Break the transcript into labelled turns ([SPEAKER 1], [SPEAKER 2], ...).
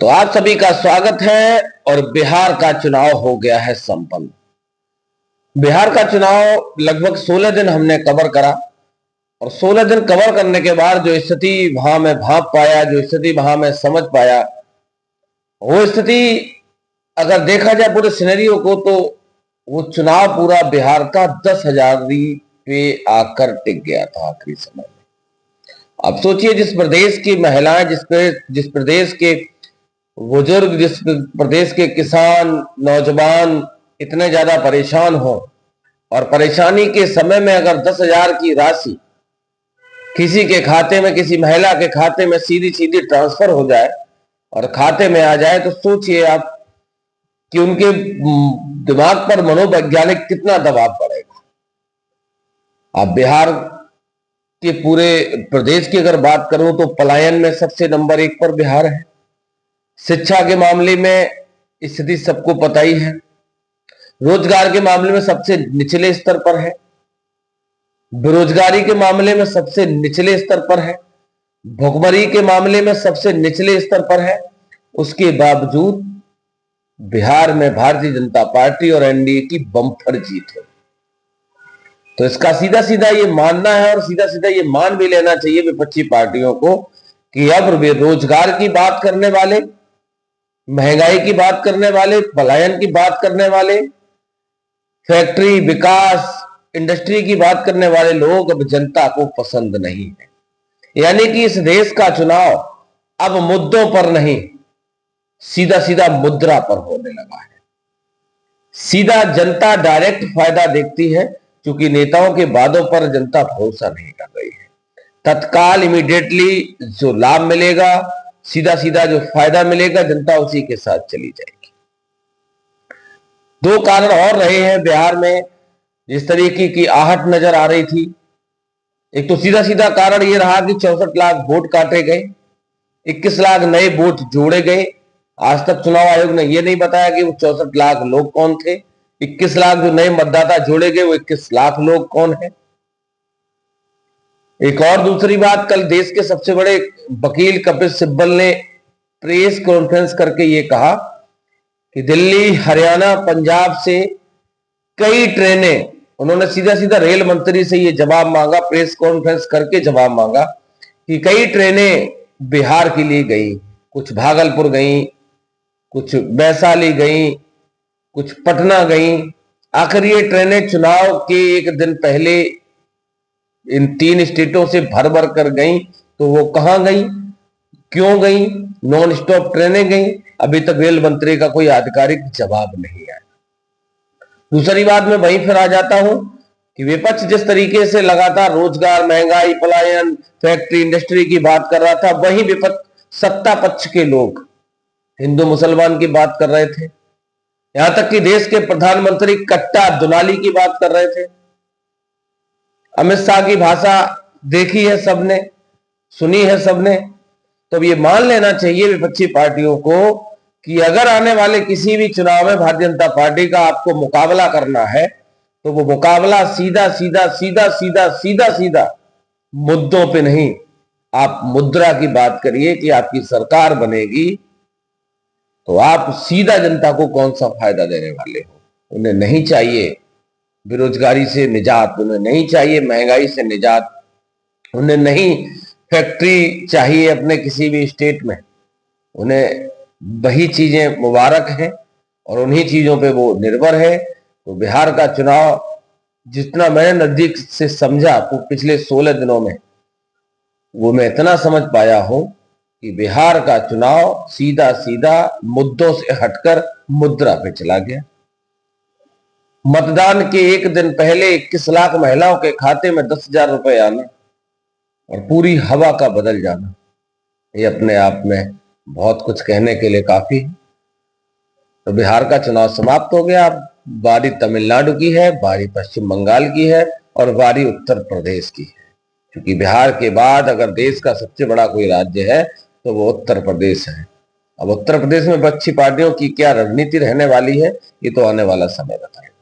[SPEAKER 1] तो आप सभी का स्वागत है। और बिहार का चुनाव हो गया है संपन्न। बिहार का चुनाव लगभग 16 दिन हमने कवर करा और 16 दिन कवर करने के बाद जो स्थिति वहां में भांप पाया, जो स्थिति वहां में समझ पाया, वो स्थिति अगर देखा जाए पूरे सिनेरियो को तो वो चुनाव पूरा बिहार का 10,000 पे आकर टिक गया था आखिरी समय में। अब सोचिए, जिस प्रदेश की महिलाएं, जिस प्रदेश के बुजुर्ग, जिस प्रदेश के किसान, नौजवान इतने ज्यादा परेशान हो और परेशानी के समय में अगर 10,000 की राशि किसी के खाते में, किसी महिला के खाते में सीधी सीधी ट्रांसफर हो जाए और खाते में आ जाए, तो सोचिए आप कि उनके दिमाग पर मनोवैज्ञानिक कितना दबाव पड़ेगा। आप बिहार के पूरे प्रदेश की अगर बात करूं तो पलायन में सबसे नंबर 1 पर बिहार है। शिक्षा के मामले में स्थिति सबको पता ही है। रोजगार के मामले में सबसे निचले स्तर पर है। बेरोजगारी के मामले में सबसे निचले स्तर पर है। भुखमरी के मामले में सबसे निचले स्तर पर है। उसके बावजूद बिहार में भारतीय जनता पार्टी और एनडीए की बम्पर जीत है। तो इसका सीधा सीधा ये मानना है और सीधा सीधा ये मान भी लेना चाहिए विपक्षी पार्टियों को कि अब वे रोजगार की बात करने वाले, महंगाई की बात करने वाले, पलायन की बात करने वाले, फैक्ट्री विकास, इंडस्ट्री की बात करने वाले लोग अब जनता को पसंद नहीं है। यानी कि इस देश का चुनाव अब मुद्दों पर नहीं, सीधा सीधा मुद्रा पर होने लगा है। सीधा जनता डायरेक्ट फायदा देखती है, क्योंकि नेताओं के वादों पर जनता भरोसा नहीं कर रही है। तत्काल इमीडिएटली जो लाभ मिलेगा, सीधा सीधा जो फायदा मिलेगा, जनता उसी के साथ चली जाएगी। 2 कारण और रहे हैं बिहार में जिस तरीके की आहट नजर आ रही थी। एक तो सीधा सीधा कारण यह रहा कि 64 लाख वोट काटे गए, 21 लाख नए वोट जोड़े गए। आज तक चुनाव आयोग ने यह नहीं बताया कि वो 64 लाख लोग कौन थे। 21 लाख जो नए मतदाता जोड़े गए, वो 21 लाख लोग कौन है। एक और दूसरी बात, कल देश के सबसे बड़े वकील कपिल सिब्बल ने प्रेस कॉन्फ्रेंस करके ये कहा कि दिल्ली, हरियाणा, पंजाब से कई ट्रेनें, उन्होंने सीधा सीधा रेल मंत्री से ये जवाब मांगा, प्रेस कॉन्फ्रेंस करके जवाब मांगा कि कई ट्रेनें बिहार के लिए गई, कुछ भागलपुर गई, कुछ वैशाली गई, कुछ पटना गई। आखिर ये ट्रेनें चुनाव के एक दिन पहले इन 3 स्टेटों से भर भर कर गई, तो वो कहां गई, क्यों गई? नॉन स्टॉप ट्रेनें गई। अभी तक रेल मंत्री का कोई आधिकारिक जवाब नहीं आया। दूसरी बात, मैं वहीं फिर आ जाता हूं कि विपक्ष जिस तरीके से लगातार रोजगार, महंगाई, पलायन, फैक्ट्री, इंडस्ट्री की बात कर रहा था, वहीं विपक्ष सत्ता पक्ष के लोग हिंदू मुसलमान की बात कर रहे थे। यहां तक कि देश के प्रधानमंत्री कट्टा दुनाली की बात कर रहे थे। अमित शाह की भाषा देखी है सबने, सुनी है सबने। तो अब ये मान लेना चाहिए विपक्षी पार्टियों को कि अगर आने वाले किसी भी चुनाव में भारतीय जनता पार्टी का आपको मुकाबला करना है, तो वो मुकाबला सीधा सीधा सीधा सीधा सीधा सीधा मुद्दों पे नहीं, आप मुद्रा की बात करिए कि आपकी सरकार बनेगी तो आप सीधा जनता को कौन सा फायदा देने वाले हो। उन्हें नहीं चाहिए बेरोजगारी से निजात, उन्हें नहीं चाहिए महंगाई से निजात, उन्हें नहीं फैक्ट्री चाहिए अपने किसी भी स्टेट में। उन्हें वही चीजें मुबारक हैं और उन्हीं चीजों पे वो निर्भर है। तो बिहार का चुनाव जितना मैंने नजदीक से समझा तो पिछले 16 दिनों में, वो मैं इतना समझ पाया हूं कि बिहार का चुनाव सीधा सीधा मुद्दों से हटकर मुद्रा पे चला गया। मतदान के एक दिन पहले 21 लाख महिलाओं के खाते में 10,000 रुपए आना और पूरी हवा का बदल जाना, ये अपने आप में बहुत कुछ कहने के लिए काफी है। तो बिहार का चुनाव समाप्त हो गया। बारी तमिलनाडु की है, बारी पश्चिम बंगाल की है और बारी उत्तर प्रदेश की है। क्योंकि बिहार के बाद अगर देश का सबसे बड़ा कोई राज्य है तो वो उत्तर प्रदेश है। अब उत्तर प्रदेश में विपक्षी पार्टियों की क्या रणनीति रहने वाली है, ये तो आने वाला समय बताएगा।